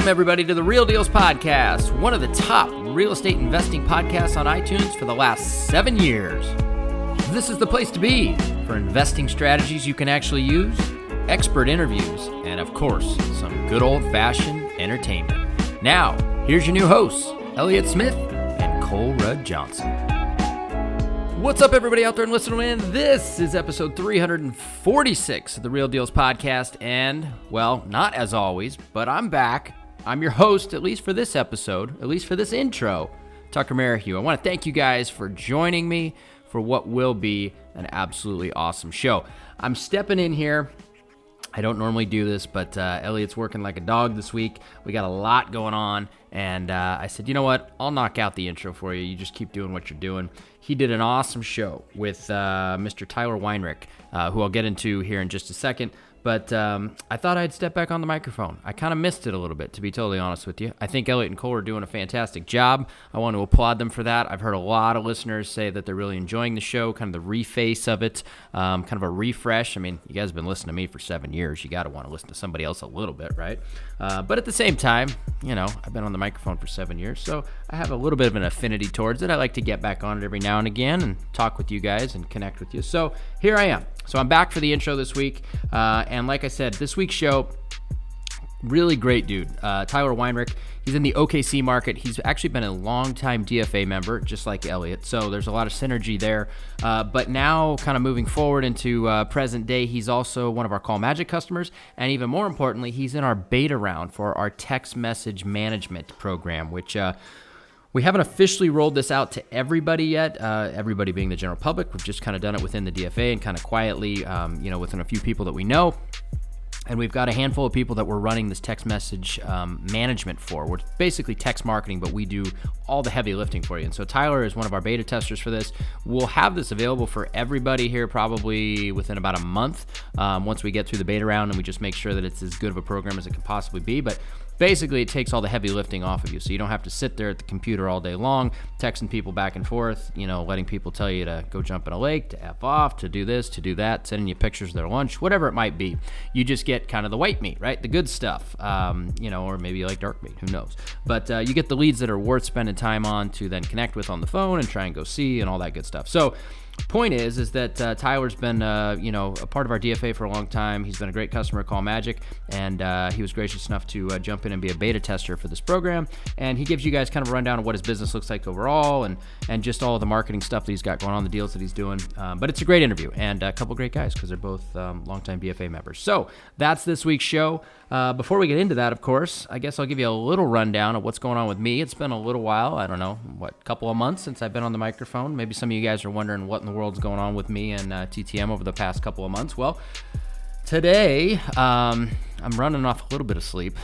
Welcome, everybody, to the Real Dealz podcast, one of the top real estate investing podcasts on iTunes for the last 7 years. This is the place to be for investing strategies you can actually use, expert interviews, and, of course, some good old-fashioned entertainment. Now, here's your new hosts, Elliott Smith and Cole Rudd Johnson. What's up, everybody out there listening in? This is episode 346 of the Real Dealz podcast, and, well, not as always, but I'm back. I'm your host, at least for this episode, at least for this intro, Tucker Merrihew. I want to thank you guys for joining me for what will be an absolutely awesome show. I'm stepping in here. I don't normally do this, but Elliott's working like a dog this week. We got a lot going on, and I said, you know what? I'll knock out the intro for you. You just keep doing what you're doing. He did an awesome show with Mr. Tyler Weinrich, who I'll get into here in just a second. But I thought I'd step back on the microphone. I kind of missed it a little bit, to be totally honest with you. I think Elliott and Cole are doing a fantastic job. I want to applaud them for that. I've heard a lot of listeners say that they're really enjoying the show, kind of the reface of it, kind of a refresh. I mean, you guys have been listening to me for 7 years. You got to want to listen to somebody else a little bit, right? But at the same time, you know, I've been on the microphone for 7 years, so I have a little bit of an affinity towards it. I like to get back on it every now and again and talk with you guys and connect with you. So here I am. So I'm back for the intro this week, and like I said, this week's show, really great dude. Tyler Weinrich, he's in the OKC market. He's actually been a longtime DFA member, just like Elliott, so there's a lot of synergy there. But now, kind of moving forward into present day, he's also one of our Call Magic customers, and even more importantly, he's in our beta round for our text message management program, which we haven't officially rolled this out to everybody yet, everybody being the general public. We've just kind of done it within the DFA and kind of quietly, within a few people that we know. And we've got a handful of people that we're running this text message management for. We're basically text marketing, but we do all the heavy lifting for you. And so Tyler is one of our beta testers for this. We'll have this available for everybody here probably within about a month once we get through the beta round and we just make sure that it's as good of a program as it can possibly be. But basically, it takes all the heavy lifting off of you, so you don't have to sit there at the computer all day long, texting people back and forth, letting people tell you to go jump in a lake, to F off, to do this, to do that, sending you pictures of their lunch, whatever it might be. You just get kind of the white meat, right? The good stuff, or maybe you like dark meat, who knows? But you get the leads that are worth spending time on to then connect with on the phone and try and go see and all that good stuff. So point is that Tyler's been, a part of our DFA for a long time. He's been a great customer at Call Magic, and he was gracious enough to jump in and be a beta tester for this program. And he gives you guys kind of a rundown of what his business looks like overall and just all of the marketing stuff that he's got going on, the deals that he's doing. But it's a great interview and a couple great guys because they're both longtime DFA members. So that's this week's show. Before we get into that, of course, I guess I'll give you a little rundown of what's going on with me. It's been a little while. I don't know, couple of months since I've been on the microphone. Maybe some of you guys are wondering what in the world's going on with me and TTM over the past couple of months. Well, today, I'm running off a little bit of sleep.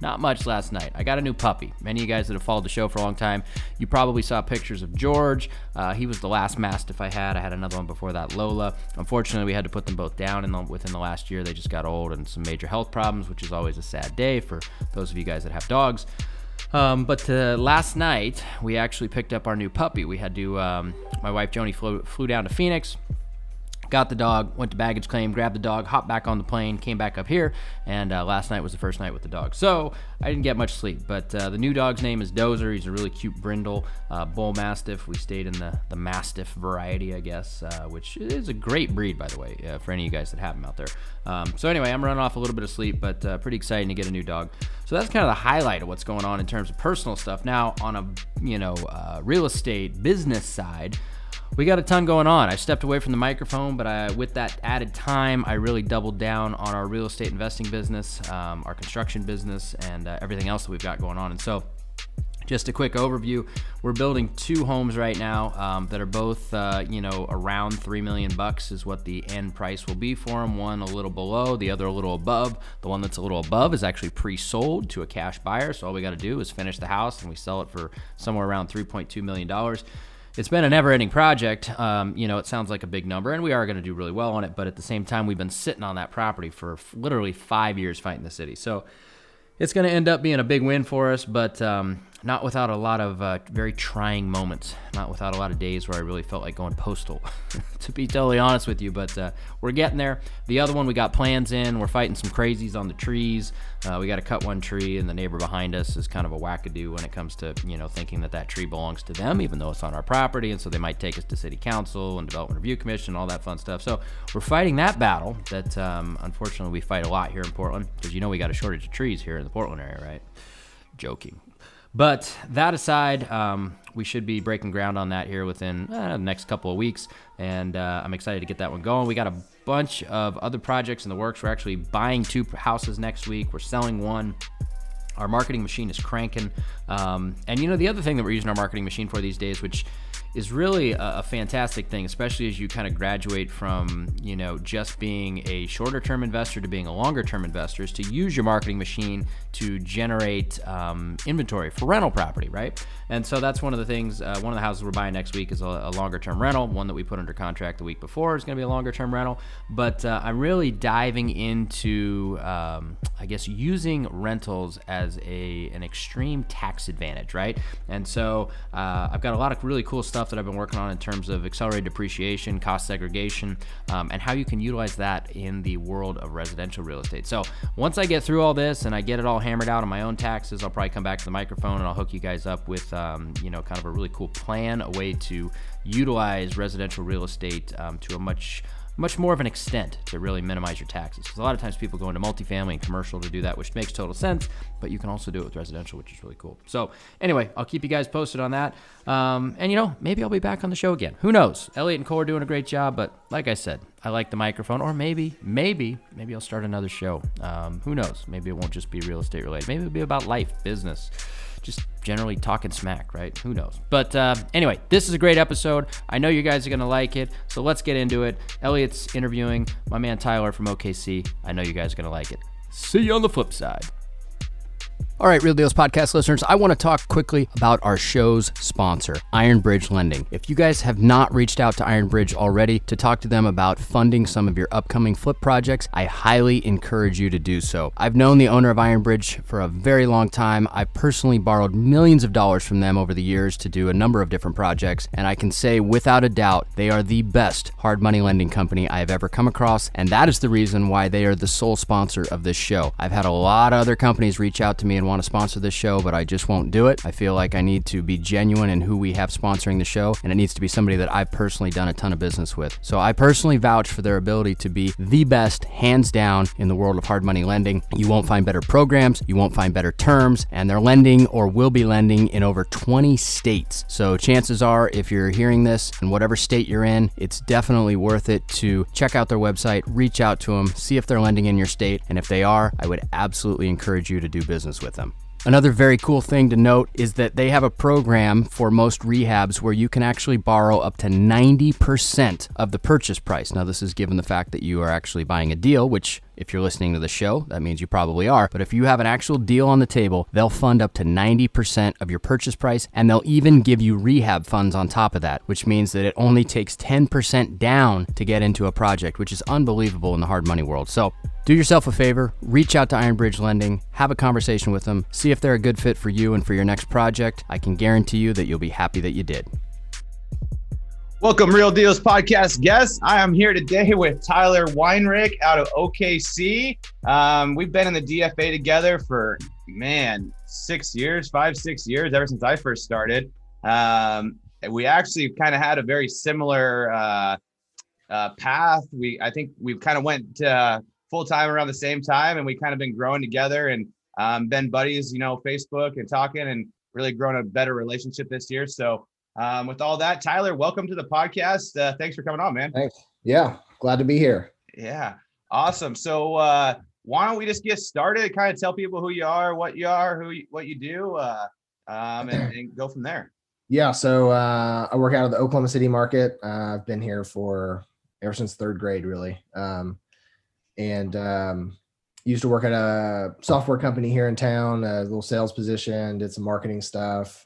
Not much last night. I got a new puppy. Many of you guys that have followed the show for a long time, you probably saw pictures of George. He was the last Mastiff I had. I had another one before that, Lola. Unfortunately, we had to put them both down within the last year. They just got old and some major health problems, which is always a sad day for those of you guys that have dogs. But last night, we actually picked up our new puppy. We had to, my wife Joni flew down to Phoenix, got the dog, went to baggage claim, grabbed the dog, hopped back on the plane, came back up here, and last night was the first night with the dog. So I didn't get much sleep, but the new dog's name is Dozer. He's a really cute brindle bull mastiff. We stayed in the mastiff variety, I guess, which is a great breed, by the way, for any of you guys that have them out there. So anyway, I'm running off a little bit of sleep, but pretty exciting to get a new dog. So that's kind of the highlight of what's going on in terms of personal stuff. Now, on a real estate business side, we got a ton going on. I stepped away from the microphone, but with that added time, I really doubled down on our real estate investing business, our construction business, and everything else that we've got going on. And so just a quick overview, we're building 2 homes right now that are both, around $3 million is what the end price will be for them. One a little below, the other a little above. The one that's a little above is actually pre-sold to a cash buyer, so all we got to do is finish the house, and we sell it for somewhere around $3.2 million. It's been a never-ending project. It sounds like a big number, and we are going to do really well on it, but at the same time, we've been sitting on that property for literally 5 years fighting the city. So it's going to end up being a big win for us, but not without a lot of very trying moments, not without a lot of days where I really felt like going postal, to be totally honest with you. But we're getting there. The other one, we got plans in. We're fighting some crazies on the trees. We got to cut one tree, and the neighbor behind us is kind of a wackadoo when it comes to, thinking that tree belongs to them, even though it's on our property. And so they might take us to city council and development review commission, all that fun stuff. So we're fighting that battle that unfortunately we fight a lot here in Portland, because we got a shortage of trees here in the Portland area, right? Joking. But that aside, we should be breaking ground on that here within the next couple of weeks, and I'm excited to get that one going. We got a bunch of other projects in the works. We're actually buying 2 houses next week. We're selling one. Our marketing machine is cranking. And the other thing that we're using our marketing machine for these days, which is really a fantastic thing, especially as you kind of graduate from, just being a shorter term investor to being a longer term investor, is to use your marketing machine to generate inventory for rental property, right? And so that's one of the things, one of the houses we're buying next week is a longer term rental. One that we put under contract the week before is going to be a longer term rental. But I'm really diving into, using rentals as an extreme tax advantage, right? And so I've got a lot of really cool stuff that I've been working on in terms of accelerated depreciation, cost segregation, and how you can utilize that in the world of residential real estate. So once I get through all this and I get it all hammered out on my own taxes, I'll probably come back to the microphone and I'll hook you guys up with, kind of a really cool plan, a way to utilize residential real estate to a much more of an extent to really minimize your taxes. Because a lot of times people go into multifamily and commercial to do that, which makes total sense, but you can also do it with residential, which is really cool. So anyway, I'll keep you guys posted on that. And maybe I'll be back on the show again. Who knows? Elliot and Cole are doing a great job, but like I said, I like the microphone, or maybe I'll start another show. Who knows? Maybe it won't just be real estate related. Maybe it'll be about life, business, just generally talking smack, right? Who knows? But anyway, this is a great episode. I know you guys are going to like it, so let's get into it. Elliot's interviewing my man Tyler from OKC. I know you guys are going to like it. See you on the flip side. All right, Real Dealz podcast listeners, I want to talk quickly about our show's sponsor, Iron Bridge Lending. If you guys have not reached out to Iron Bridge already to talk to them about funding some of your upcoming flip projects, I highly encourage you to do so. I've known the owner of Iron Bridge for a very long time. I've personally borrowed millions of dollars from them over the years to do a number of different projects, and I can say without a doubt, they are the best hard money lending company I have ever come across, and that is the reason why they are the sole sponsor of this show. I've had a lot of other companies reach out to me and want to sponsor this show, but I just won't do it. I feel like I need to be genuine in who we have sponsoring the show, and it needs to be somebody that I've personally done a ton of business with. So I personally vouch for their ability to be the best, hands down, in the world of hard money lending. You won't find better programs, you won't find better terms, and they're lending or will be lending in over 20 states. So chances are, if you're hearing this in whatever state you're in, it's definitely worth it to check out their website, reach out to them, see if they're lending in your state, and if they are, I would absolutely encourage you to do business with them. Another very cool thing to note is that they have a program for most rehabs where you can actually borrow up to 90% of the purchase price. Now, this is given the fact that you are actually buying a deal, which if you're listening to the show, that means you probably are. But if you have an actual deal on the table, they'll fund up to 90% of your purchase price, and they'll even give you rehab funds on top of that, which means that it only takes 10% down to get into a project, which is unbelievable in the hard money world. So do yourself a favor, reach out to Iron Bridge Lending, have a conversation with them, see if they're a good fit for you and for your next project. I can guarantee you that you'll be happy that you did. Welcome, Real Dealz podcast guests. I am here today with Tyler Weinrich out of OKC. We've been in the DFA together for, 6 years, 5-6 years, ever since I first started. We actually kind of had a very similar path. I think we've kind of went full-time around the same time, and we kind of been growing together and been buddies, Facebook and talking, and really grown a better relationship this year. So with all that, Tyler, welcome to the podcast. Thanks for coming on, man. Thanks. Yeah, glad to be here. Yeah, awesome. So why don't we just get started? Kind of tell people who you are, what you do, and go from there. Yeah, so I work out of the Oklahoma City market. I've been here ever since third grade, really, and used to work at a software company here in town, a little sales position, did some marketing stuff.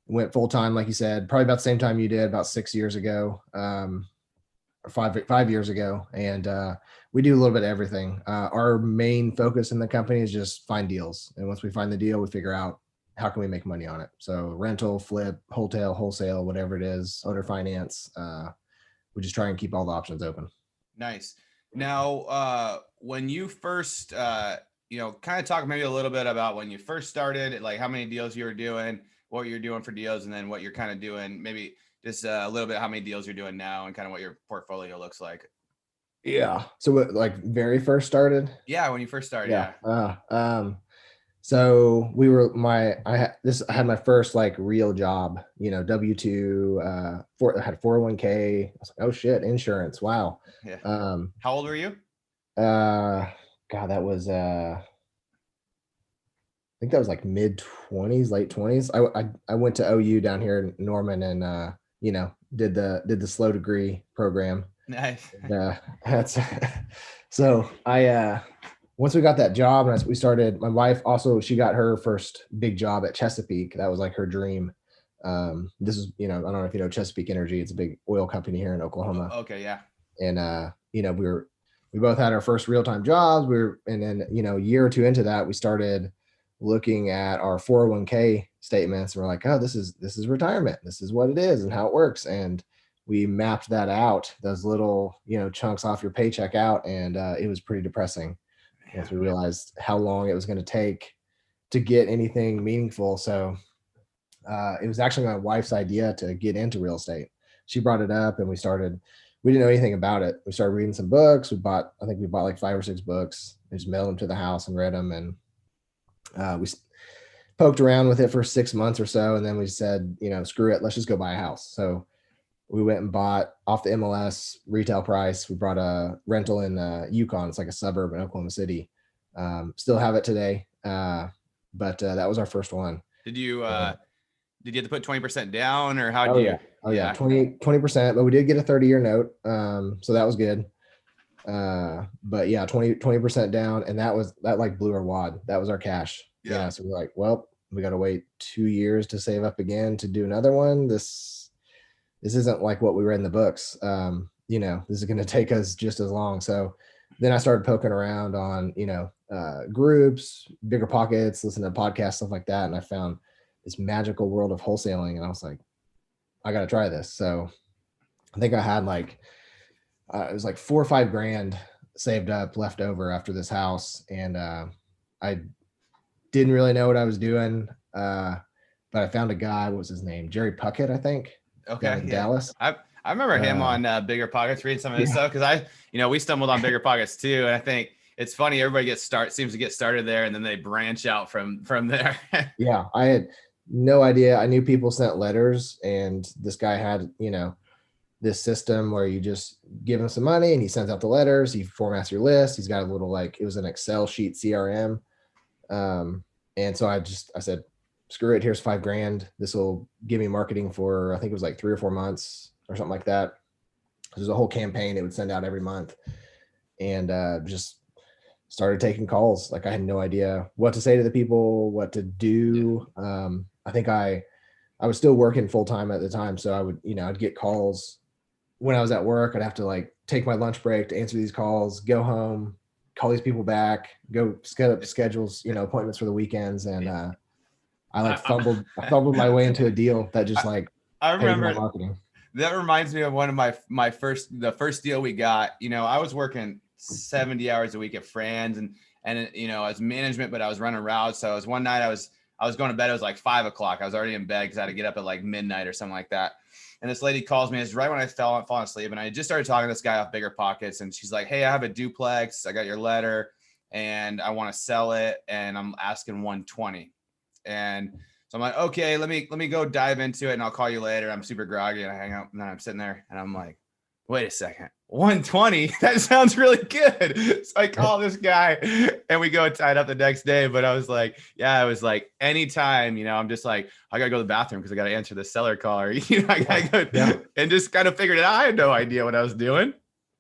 Went full-time, like you said, probably about the same time you did, about 6 years ago, or five years ago. And we do a little bit of everything. Our main focus in the company is just find deals. And once we find the deal, we figure out how can we make money on it? So rental, flip, wholesale, whatever it is, owner finance. We just try and keep all the options open. Nice. Now, when you first, kind of talk maybe a little bit about when you first started, like how many deals you were doing, what you're doing for deals, and then what you're kind of doing, maybe just a little bit how many deals you're doing now and kind of what your portfolio looks like. Yeah. So what, like very first started? Yeah, when you first started. Yeah. So we were I had my first like real job, W-2, I had 401k. I was like, oh shit, insurance. Wow. Yeah. How old were you? God, that was I think that was like mid 20s, late 20s. I went to OU down here in Norman and did the slow degree program. Nice. That's so once we got that job and we started, my wife also, she got her first big job at Chesapeake. That was like her dream. This is, I don't know if you know Chesapeake Energy. It's a big oil company here in Oklahoma. Okay. Yeah. And, we both had our first real-time jobs. And then, a year or two into that, we started looking at our 401k statements. And we're like, oh, this is retirement. This is what it is and how it works. And we mapped that out, those little, chunks off your paycheck out. And it was pretty depressing once we realized how long it was going to take to get anything meaningful. So it was actually my wife's idea to get into real estate. She brought it up and we didn't know anything about it. We started reading some books. I think we bought like 5 or 6 books. We just mailed them to the house and read them. And we poked around with it for 6 months or so. And then we said, screw it, let's just go buy a house. So we went and bought off the MLS retail price. We brought a rental in Yukon. It's like a suburb in Oklahoma City. Still have it today. But that was our first one. Did you have to put 20% down or how did you? Yeah. Oh yeah. 20%, but we did get a 30-year note. So that was good. But yeah, 20% down. And that like blew our wad. That was our cash. Yeah. So we're like, well, we got to wait 2 years to save up again to do another one. This isn't like what we read in the books. This is going to take us just as long. So then I started poking around on, groups, bigger pockets, listen to podcasts, stuff like that. And I found this magical world of wholesaling. And I was like, I got to try this. So I think I had it was like $4 or $5 grand saved up left over after this house. And I didn't really know what I was doing. But I found a guy, what was his name? Jerry Puckett, I think. Okay. In Dallas. I remember him on Bigger Pockets reading some of his stuff because we stumbled on Bigger Pockets too. And I think it's funny, everybody seems to get started there and then they branch out from there. Yeah, I had no idea. I knew people sent letters and this guy had, this system where you just give him some money and he sends out the letters. He formats your list. He's got a little, it was an Excel sheet CRM. And so I said, screw it. Here's $5 grand. This will give me marketing for, I think it was like 3 or 4 months or something like that. There's a whole campaign it would send out every month and just started taking calls. Like I had no idea what to say to the people, what to do. I think I was still working full time at the time. So I would, I'd get calls when I was at work. I'd have to take my lunch break to answer these calls, go home, call these people back, go set up schedules, appointments for the weekends. And I fumbled my way into a deal that just I remember marketing. That reminds me of one of the first deal we got. I was working 70 hours a week at Fran's and as management, but I was running routes. So it was one night I was going to bed. It was like 5 o'clock. I was already in bed because I had to get up at like midnight or something like that. And this lady calls me. It's right when I falling asleep. And I just started talking to this guy off Bigger Pockets. And she's like, hey, I have a duplex. I got your letter and I want to sell it. And I'm asking 120. And so I'm like, okay, let me go dive into it and I'll call you later. I'm super groggy and I hang out and then I'm sitting there and I'm like, wait a second, 120? That sounds really good. So I call this guy and we go tied up the next day. But I was like, yeah, it was like anytime, I'm just like, I gotta go to the bathroom because I gotta answer the seller call or, I gotta go and just kind of figured it out. I had no idea what I was doing.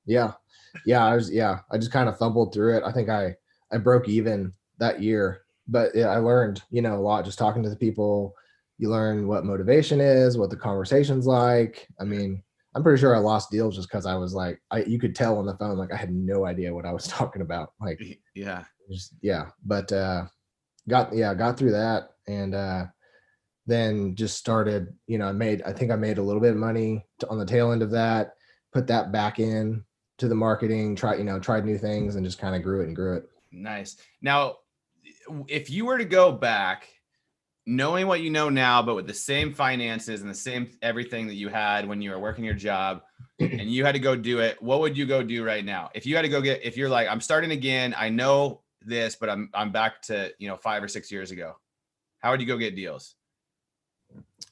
Yeah. I just kind of fumbled through it. I think I broke even that year. But I learned, a lot just talking to the people. You learn what motivation is, what the conversation's like. I mean, I'm pretty sure I lost deals just because I was like, you could tell on the phone, I had no idea what I was talking about. But got through that. And then just started, I think I made a little bit of money on the tail end of that, put that back in to the marketing, tried new things, and just kind of grew it and grew it. Nice. Now, if you were to go back, knowing what you know now, but with the same finances and the same everything that you had when you were working your job and you had to go do it, what would you go do right now? If you had to go if you're like, I'm starting again, I know this, but I'm back to, 5 or 6 years ago. How would you go get Dealz?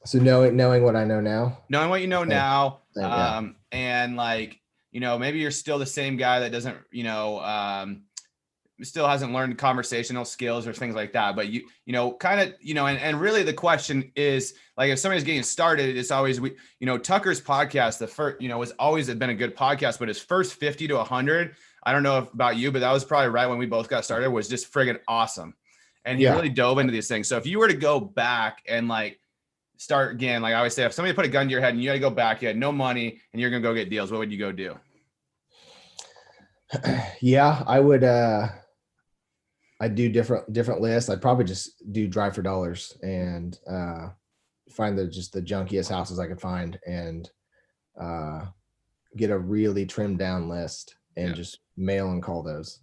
So knowing what I know now, knowing what you know now, yeah. And like, maybe you're still the same guy that doesn't, still hasn't learned conversational skills or things like that. But and really the question is like, if somebody's getting started, it's always, Tucker's podcast, the first, was always been a good podcast, but his first 50 to 100, I don't know about you, but that was probably right when we both got started, was just friggin' awesome. And he really dove into these things. So if you were to go back and like start again, like I always say, if somebody put a gun to your head and you had to go back, you had no money and you're going to go get Dealz, what would you go do? Yeah, I would, I'd do different lists. I'd probably just do drive for dollars and find the junkiest houses I could find and get a really trimmed down list and just mail and call those.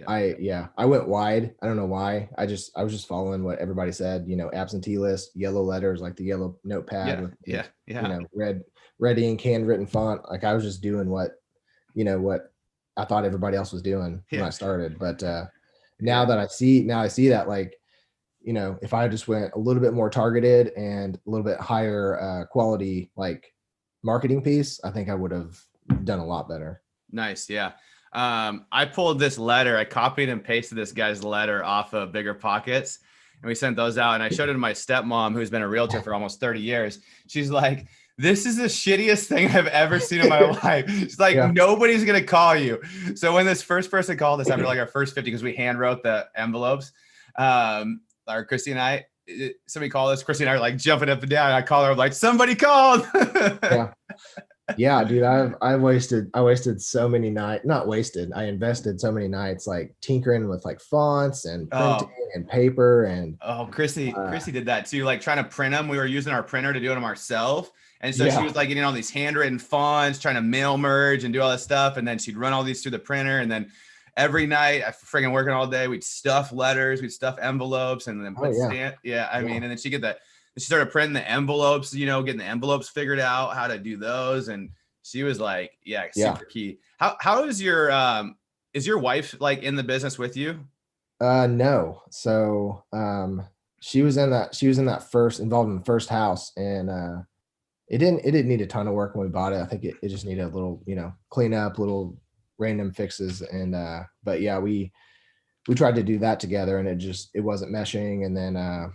I went wide. I don't know why. I was just following what everybody said, absentee list, yellow letters, like the yellow notepad with red ink, handwritten font. Like I was just doing what I thought everybody else was doing when I started. But now I see that, like, if I just went a little bit more targeted and a little bit higher quality, like marketing piece, I think I would have done a lot better. Nice. Yeah. I pulled this letter. I copied and pasted this guy's letter off of Bigger Pockets, and we sent those out. And I showed it to my stepmom, who's been a realtor for almost 30 years. She's like, this is the shittiest thing I've ever seen in my life. She's like, nobody's going to call you. So when this first person called us after like our first 50, because we hand wrote the envelopes, or Christy and I, somebody called us. Christy and I are like jumping up and down. I call her, I'm like, somebody called. Yeah, dude, I wasted so many nights, not wasted. I invested so many nights, like tinkering with like fonts and printing and paper and. Chrissy did that too. Like trying to print them. We were using our printer to do them ourselves. And so she was like getting all these handwritten fonts, trying to mail merge and do all this stuff. And then she'd run all these through the printer. And then every night, I friggin' working all day, we'd stuff letters, we'd stuff envelopes, and then put stamp. I mean, and then she started printing the envelopes, getting the envelopes figured out, how to do those. And she was like, super key. How is your wife like in the business with you? No. So, she was involved in the first house, and, it didn't need a ton of work when we bought it. I think it just needed a little, clean up, little random fixes. And, but yeah, we tried to do that together, and it wasn't meshing. And then,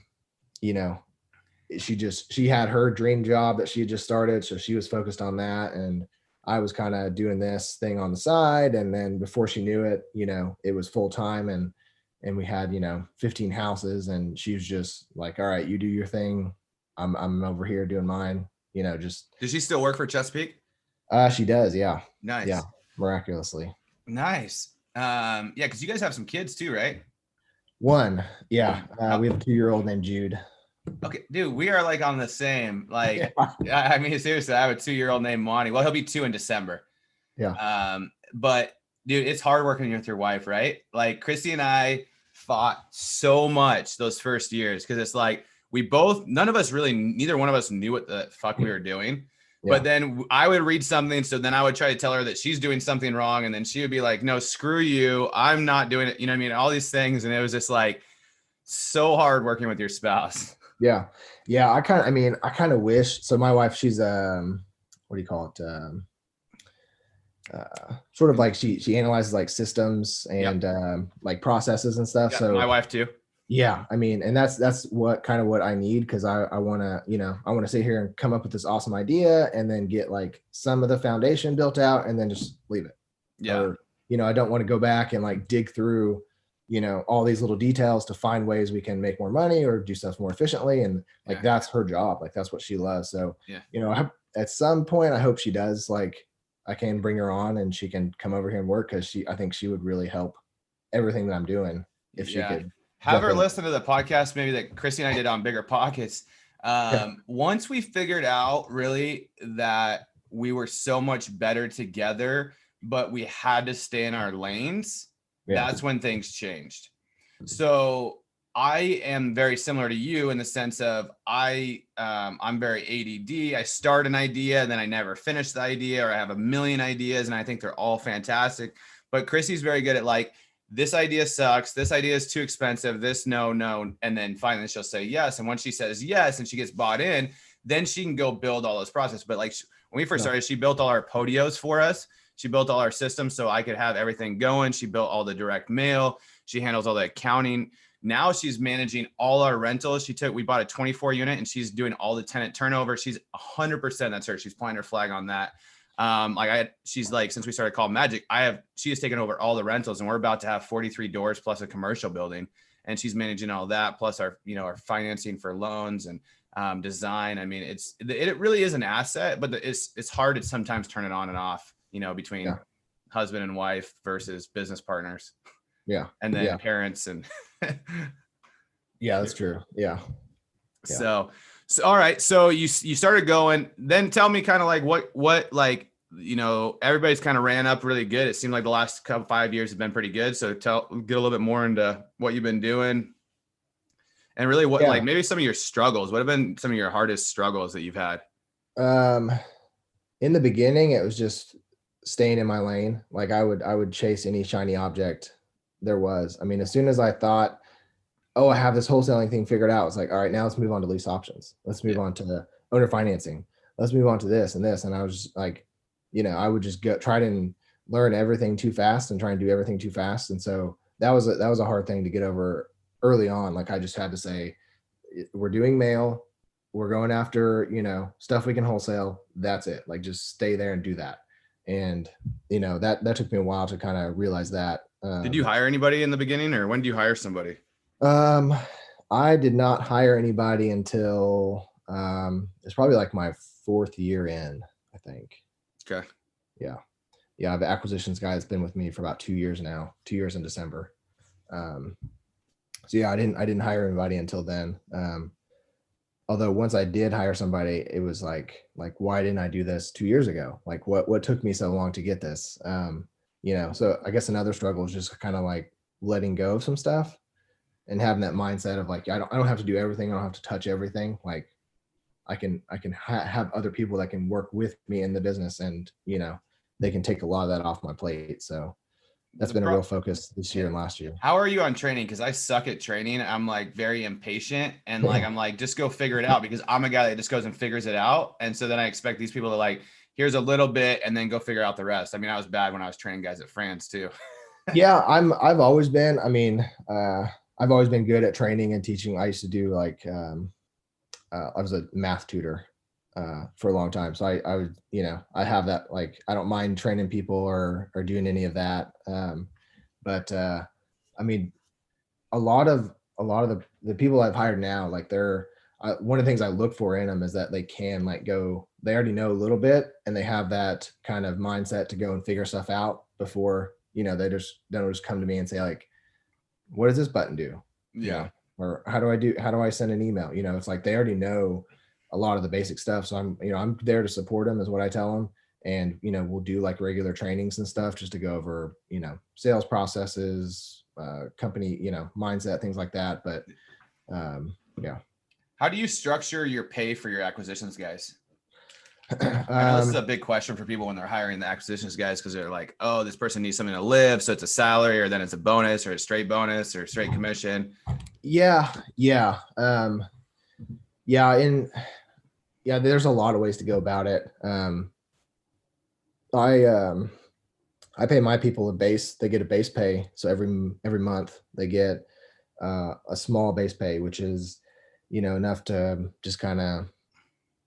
she had her dream job that she had just started. So she was focused on that. And I was kind of doing this thing on the side. And then before she knew it, it was full time, and we had, 15 houses, and she was just like, all right, you do your thing. I'm over here doing mine, Does she still work for Chesapeake? She does. Yeah. Nice. Yeah. Miraculously. Nice. Cause you guys have some kids too, right? One. Yeah. We have a 2-year-old named Jude. Okay, dude, we are like on the same, like, I mean, seriously, I have a 2-year-old named Monty. Well, he'll be 2 in December. Yeah. But dude, it's hard working with your wife, right? Like Christy and I fought so much those first years. Cause it's like, neither one of us knew what the fuck we were doing. Yeah. But then I would read something. So then I would try to tell her that she's doing something wrong. And then she would be like, no, screw you. I'm not doing it. You know what I mean? All these things. And it was just like so hard working with your spouse. Yeah. Yeah. I kind of wish. So my wife, she's, what do you call it? Sort of like she analyzes like systems and like processes and stuff. So my wife too. Yeah. I mean, and that's what I need. Cause I want to sit here and come up with this awesome idea and then get like some of the foundation built out and then just leave it. Yeah. Or, I don't want to go back and like dig through, all these little details to find ways we can make more money or do stuff more efficiently. And like, that's her job. Like, that's what she loves. So, at some point, I hope she does, like, I can bring her on and she can come over here and work. Cause I think she would really help everything that I'm doing if she could. have her listen to the podcast maybe that Chrissy and I did on Bigger Pockets. Once we figured out really that we were so much better together, but we had to stay in our lanes, that's when things changed. So I am very similar to you in the sense of I'm very ADD. I start an idea and then I never finish the idea, or I have a million ideas and I think they're all fantastic. But Chrissy's very good at like, this idea sucks. This idea is too expensive. This no. And then finally she'll say yes. And once she says yes and she gets bought in, then she can go build all those processes. But like when we first started, she built all our podios for us. She built all our systems so I could have everything going. She built all the direct mail. She handles all the accounting. Now she's managing all our rentals. We bought a 24 unit and she's doing all the tenant turnover. She's 100%. That's her. She's planting her flag on that. She's like, since we started Call Magic, she has taken over all the rentals and we're about to have 43 doors plus a commercial building. And she's managing all that. Plus our financing for loans and design. I mean, it really is an asset, but it's hard to sometimes turn it on and off, between husband and wife versus business partners. Yeah. And then parents and yeah, that's true. Yeah. So all right. So you started going, then tell me kind of like what everybody's kind of ran up really good. It seemed like the last 5 years have been pretty good. So get a little bit more into what you've been doing and really like maybe some of your struggles. What have been some of your hardest struggles that you've had? In the beginning, it was just staying in my lane. Like I would chase any shiny object there was. I mean, as soon as I thought, oh, I have this wholesaling thing figured out, it's like, all right, now let's move on to lease options. Let's move on to the owner financing. Let's move on to this and this. And I was just like, I would just try to learn everything too fast and try and do everything too fast. And so that was a hard thing to get over early on. Like I just had to say, we're doing mail, we're going after, stuff we can wholesale. That's it. Like just stay there and do that. And, that took me a while to kind of realize that. Did you hire anybody in the beginning, or when do you hire somebody? I did not hire anybody until it's probably like my 4th year in, I think. Okay. Yeah. I have an acquisitions guy that's been with me for about 2 years now, 2 years in December. So yeah, I didn't hire anybody until then. Although once I did hire somebody, it was like, why didn't I do this 2 years ago? Like what took me so long to get this? So I guess another struggle is just kind of like letting go of some stuff and having that mindset of like, I don't have to do everything. I don't have to touch everything. Like I can have other people that can work with me in the business and, they can take a lot of that off my plate. So that's been a real focus this year and last year. How are you on training? Because I suck at training. I'm like very impatient and I'm like, just go figure it out, because I'm a guy that just goes and figures it out. And so then I expect these people to like, here's a little bit and then go figure out the rest. I mean, I was bad when I was training guys at France too. Yeah, I've always been, I've always been good at training and teaching. I used to do like, I was a math tutor for a long time. So I would, I have that, like, I don't mind training people or doing any of that. But I mean, a lot of the people I've hired now, like they're, one of the things I look for in them is that they can like go, they already know a little bit and they have that kind of mindset to go and figure stuff out before, they don't just come to me and say like, what does this button do? Yeah. Or how do I send an email? It's like, they already know a lot of the basic stuff. So I'm there to support them is what I tell them. And, we'll do like regular trainings and stuff just to go over, sales processes, company, mindset, things like that. But yeah. How do you structure your pay for your acquisitions guys? I know this is a big question for people when they're hiring the acquisitions guys, because they're like, oh, this person needs something to live. So it's a salary, or then it's a bonus, or a straight bonus, or straight commission. Yeah. There's a lot of ways to go about it. I pay my people a base. They get a base pay. So every month they get a small base pay, which is, enough to just kind of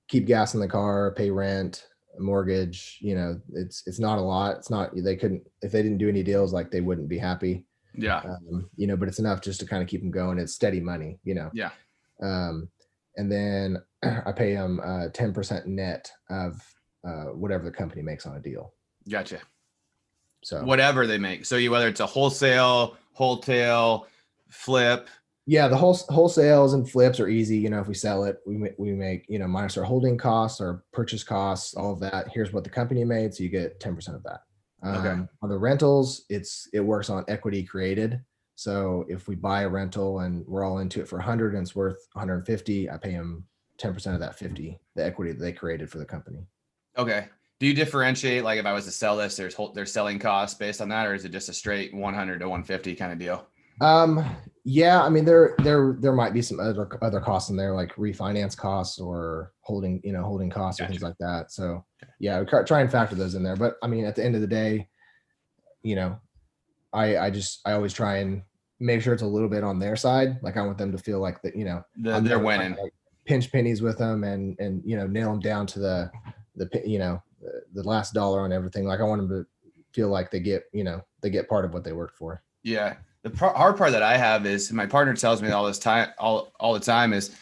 keep gas in the car, pay rent, mortgage. It's not a lot. It's not, if they didn't do any deals, like they wouldn't be happy. Yeah. But it's enough just to kind of keep them going. It's steady money, Yeah. And then I pay them 10% net of whatever the company makes on a deal. Gotcha. So whatever they make. So whether it's a wholesale, flip, Yeah, the wholesales and flips are easy. You know, if we sell it, we make, you know, minus our holding costs, our purchase costs, all of that. Here's what the company made, so you get 10% of that. Okay. On the rentals, it works on equity created. So if we buy a rental and we're all into it for 100 and it's worth 150, I pay them 10% of that 50, the equity that they created for the company. Okay. Do you differentiate, like if I was to sell this, there's selling costs based on that, or is it just a straight 100 to 150 kind of deal? Yeah, I mean, there might be some other costs in there, like refinance costs or holding costs or things like that. So yeah, we try and factor those in there. But I mean, at the end of the day, you know, I always try and make sure it's a little bit on their side. Like I want them to feel like that, you know, they're winning. Like pinch pennies with them and you know, nail them down to the you know, the last dollar on everything. Like I want them to feel like they get part of what they worked for. Yeah. The hard part that I have is my partner tells me all the time is,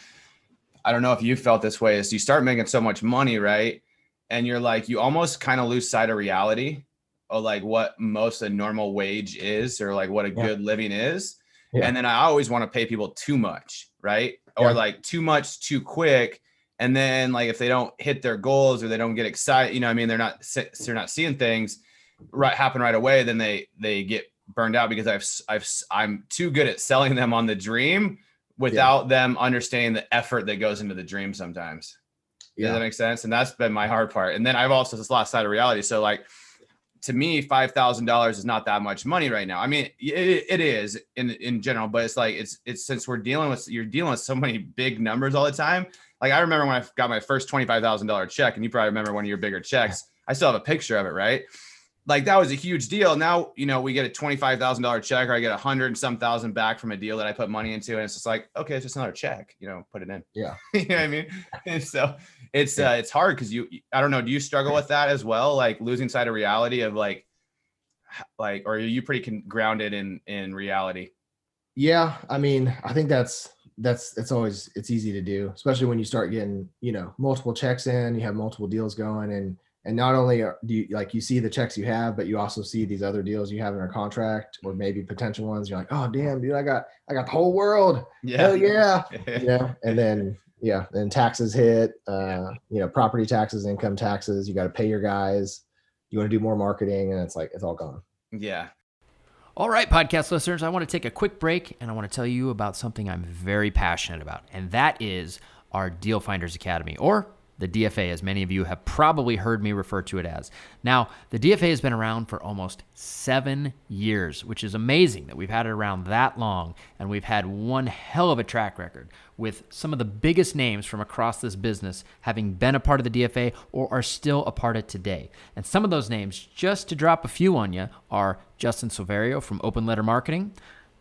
I don't know if you felt this way, is you start making so much money, right? And you're like, you almost kind of lose sight of reality of like what most a normal wage is, or like what a good living is. Yeah. And then I always want to pay people too much, right? Or like too much too quick. And then like if they don't hit their goals or they don't get excited, you know what I mean? They're not seeing things happen right away. Then they get burned out because I'm too good at selling them on the dream without them understanding the effort that goes into the dream sometimes. Does that make sense? And that's been my hard part. And then I've also just lost sight of reality. So like, to me, $5,000 is not that much money right now. I mean, it is in general, but it's like, it's since you're dealing with so many big numbers all the time. Like I remember when I got my first $25,000 check, and you probably remember one of your bigger checks. I still have a picture of it, right? Like that was a huge deal. Now, you know, we get a $25,000 check, or I get 100 and some thousand back from a deal that I put money into. And it's just like, okay, it's just another check, you know, put it in. Yeah. You know what I mean? And so it's hard because I don't know. Do you struggle with that as well? Like losing sight of reality of like, or are you pretty grounded in reality? Yeah. I mean, I think it's easy to do, especially when you start getting, you know, multiple checks in, you have multiple deals going, and not only do you see the checks you have, but you also see these other deals you have in our contract, or maybe potential ones. You're like, oh damn, dude, I got the whole world. Yeah. Hell yeah. Yeah. And then taxes hit, you know, property taxes, income taxes, you got to pay your guys. You want to do more marketing, and it's like, it's all gone. Yeah. All right, podcast listeners, I want to take a quick break, and I want to tell you about something I'm very passionate about, and that is our Deal Finders Academy, or the DFA, as many of you have probably heard me refer to it as. Now, the DFA has been around for almost 7 years, which is amazing that we've had it around that long, and we've had one hell of a track record with some of the biggest names from across this business having been a part of the DFA or are still a part of it today. And some of those names, just to drop a few on you, are Justin Silverio from Open Letter Marketing,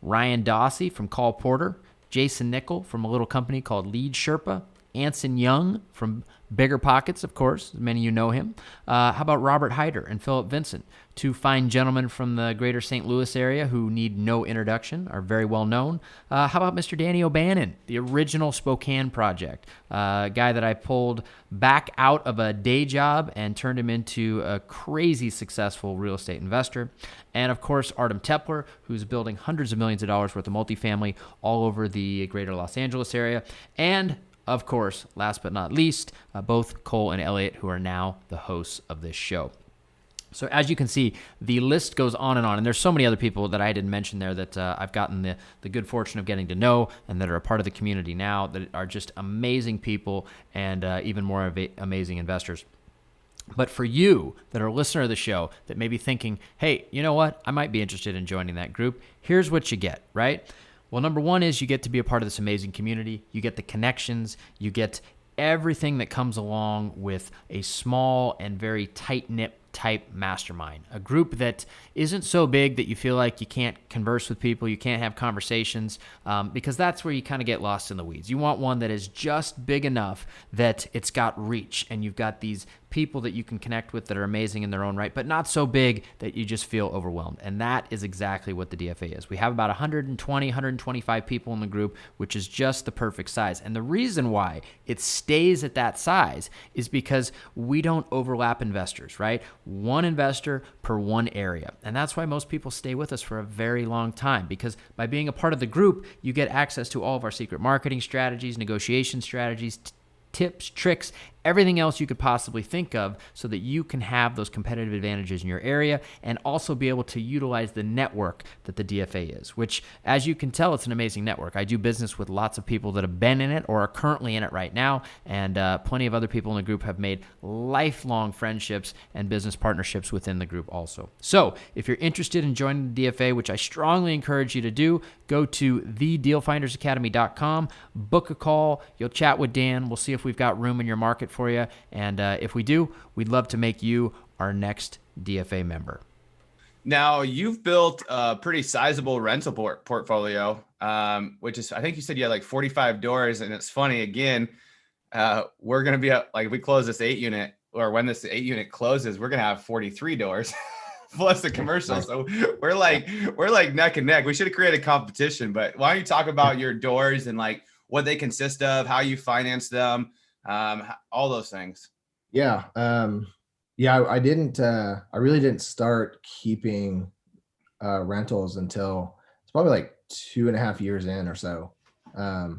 Ryan Dossie from Call Porter, Jason Nickel from a little company called Lead Sherpa, Anson Young from Bigger Pockets, of course, many of you know him. How about Robert Hyder and Philip Vincent, two fine gentlemen from the greater St. Louis area who need no introduction, are very well known. How about Mr. Danny O'Bannon, the original Spokane Project, a guy that I pulled back out of a day job and turned him into a crazy successful real estate investor. And of course, Artem Tepler, who's building hundreds of millions of dollars worth of multifamily all over the greater Los Angeles area. And of course, last but not least, both Cole and Elliot, who are now the hosts of this show. So as you can see, the list goes on, and there's so many other people that I didn't mention there that I've gotten the good fortune of getting to know and that are a part of the community now, that are just amazing people and even more amazing investors. But for you that are a listener of the show that may be thinking, hey, you know what? I might be interested in joining that group. Here's what you get, right? Well, number one is you get to be a part of this amazing community. You get the connections. You get everything that comes along with a small and very tight-knit type mastermind, a group that isn't so big that you feel like you can't converse with people, you can't have conversations, because that's where you kind of get lost in the weeds. You want one that is just big enough that it's got reach, and you've got these people that you can connect with that are amazing in their own right, but not so big that you just feel overwhelmed. And that is exactly what the DFA is. We have about 120, 125 people in the group, which is just the perfect size. And the reason why it stays at that size is because we don't overlap investors, right? One investor per one area. And that's why most people stay with us for a very long time, because by being a part of the group, you get access to all of our secret marketing strategies, negotiation strategies, tips, tricks, everything else you could possibly think of, so that you can have those competitive advantages in your area and also be able to utilize the network that the DFA is, which, as you can tell, it's an amazing network. I do business with lots of people that have been in it or are currently in it right now, and plenty of other people in the group have made lifelong friendships and business partnerships within the group also. So if you're interested in joining the DFA, which I strongly encourage you to do, go to thedealfindersacademy.com, book a call, you'll chat with Dan, we'll see if we've got room in your market for you, and if we do, we'd love to make you our next DFA member. Now, you've built a pretty sizable rental portfolio, which is, I think you said you had like 45 doors, and it's funny, again, we're going to be like, if we close this 8-unit, or when this 8-unit closes, we're going to have 43 doors plus the commercial. So we're like neck and neck. We should have created competition, but why don't you talk about your doors and like what they consist of, how you finance them, all those things. Yeah. I really didn't start keeping rentals until it's probably like 2.5 years in or so. I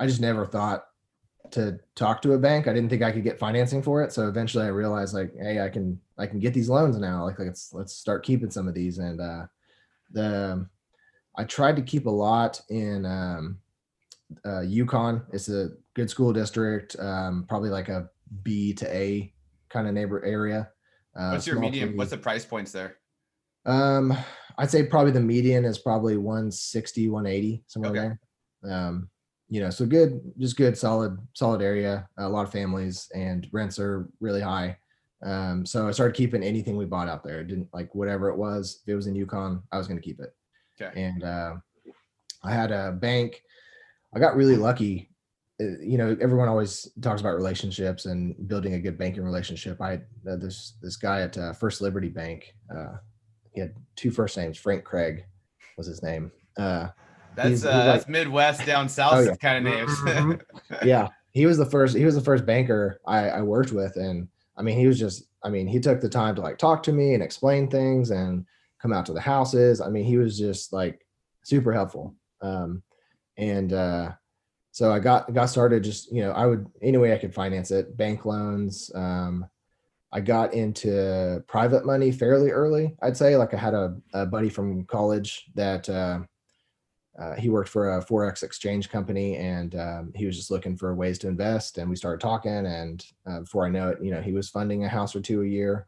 just never thought to talk to a bank. I didn't think I could get financing for it. So eventually I realized, like, hey, I can get these loans now. Like let's start keeping some of these. And I tried to keep a lot in Yukon. It's a good school district, probably like a B to A kind of neighbor area. What's your median? What's the price points there? I'd say probably the median is probably 160, 180, somewhere there. So good, solid area, a lot of families, and rents are really high. So I started keeping anything we bought out there. It didn't, like, whatever it was, if it was in Yukon, I was going to keep it. Okay. And I had a bank. I got really lucky. Everyone always talks about relationships and building a good banking relationship. I had this guy at First Liberty Bank. He had 2 first names. Frank Craig was his name. That's Midwest down south kind of names. Yeah, he was the first banker I worked with, and I mean, he took the time to like talk to me and explain things and come out to the houses. I mean, he was just like super helpful. So I got started just, I would, any way I could finance it, bank loans. I got into private money fairly early, I'd say. Like I had a buddy from college that he worked for a Forex exchange company, and he was just looking for ways to invest. And we started talking, and before I know it, he was funding a house or two a year.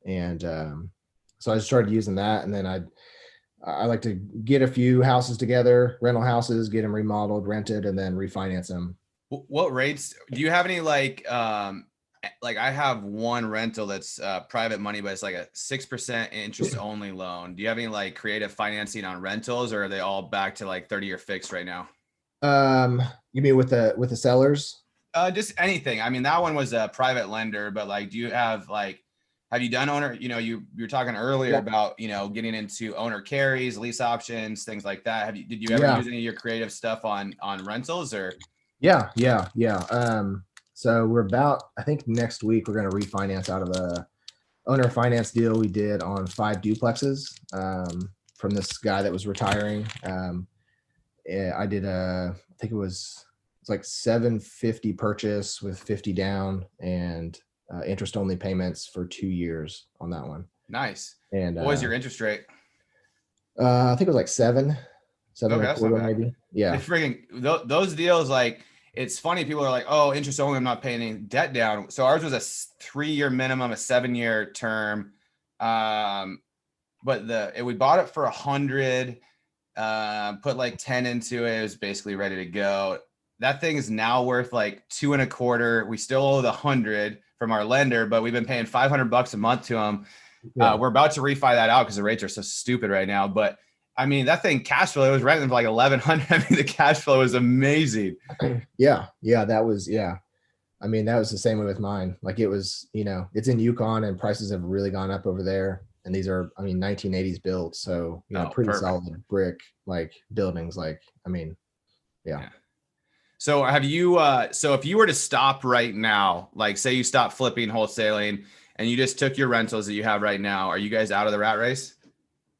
And so I started using that. And then I like to get a few houses together, rental houses, get them remodeled, rented, and then refinance them. What rates do you have? Any like I have one rental that's private money, but it's like a 6% interest only loan. Do you have any like creative financing on rentals, or are they all back to like 30-year fixed right now? You mean with the sellers? Just anything. I mean, that one was a private lender, but like, do you have you done owner, you were talking earlier about, getting into owner carries, lease options, things like that. Did you ever use any of your creative stuff on rentals or? Yeah. So we're I think next week we're going to refinance out of a owner finance deal we did on 5 duplexes from this guy that was retiring. I did I think it's like $750 purchase with $50 down and interest only payments for 2 years on that one. Nice. And what was your interest rate? I think it was like 7 Okay, and a quarter maybe. Yeah. It's freaking those deals. Like, it's funny. People are like, oh, interest only, I'm not paying any debt down. So ours was a 3-year minimum, a 7-year term. But we bought it for 100, put like 10 into it. It was basically ready to go. That thing is now worth like 2.25. We still owe the 100 from our lender, but we've been paying $500 a month to them. Yeah. We're about to refi that out because the rates are so stupid right now. But I mean, that thing cash flow, it was renting for like $1,100. I mean, the cash flow was amazing. Yeah. That was, yeah. I mean, that was the same way with mine. Like it was, it's in Yukon and prices have really gone up over there. And these are, 1980s built. So, pretty perfect. solid brick, like buildings. Like, yeah. So so if you were to stop right now, like say you stop flipping, wholesaling, and you just took your rentals that you have right now, are you guys out of the rat race?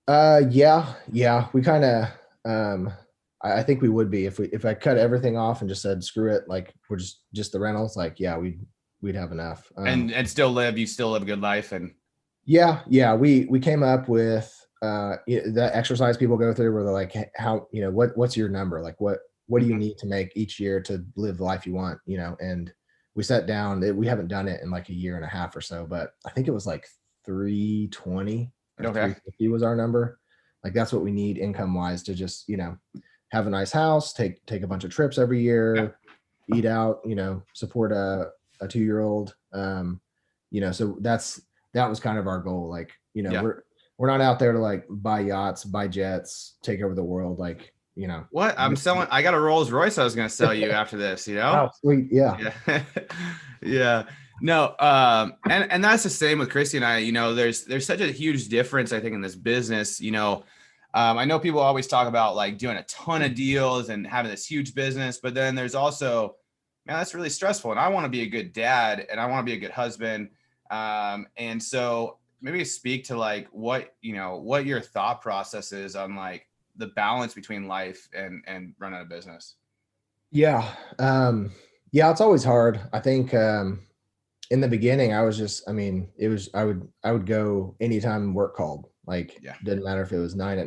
Yeah. We kind of, I think we would be if I cut everything off and just said, screw it. Like we're just the rentals. Like, yeah, we'd have enough. And you still live a good life. And yeah. We came up with, the exercise people go through where they're like, how, what's your number? Like what do you need to make each year to live the life you want, and we sat down. We haven't done it in like a year and a half or so, but I think it was like 320 or 350 was our number. Like that's what we need income wise to just, have a nice house, take a bunch of trips every year, eat out, support a 2-year-old. So that was kind of our goal. Like, we're not out there to like buy yachts, buy jets, take over the world. Like, what I got a Rolls Royce I was going to sell you after this, Oh, sweet. Yeah. Yeah. No. And that's the same with Christy and I, there's such a huge difference, I think, in this business. I know people always talk about like doing a ton of deals and having this huge business, but then there's also, man, that's really stressful. And I want to be a good dad and I want to be a good husband. And so maybe speak to like what your thought process is on like the balance between life and running a business. Yeah. It's always hard. I think, in the beginning, I was just, I would go anytime work called. Like, didn't matter if it was 9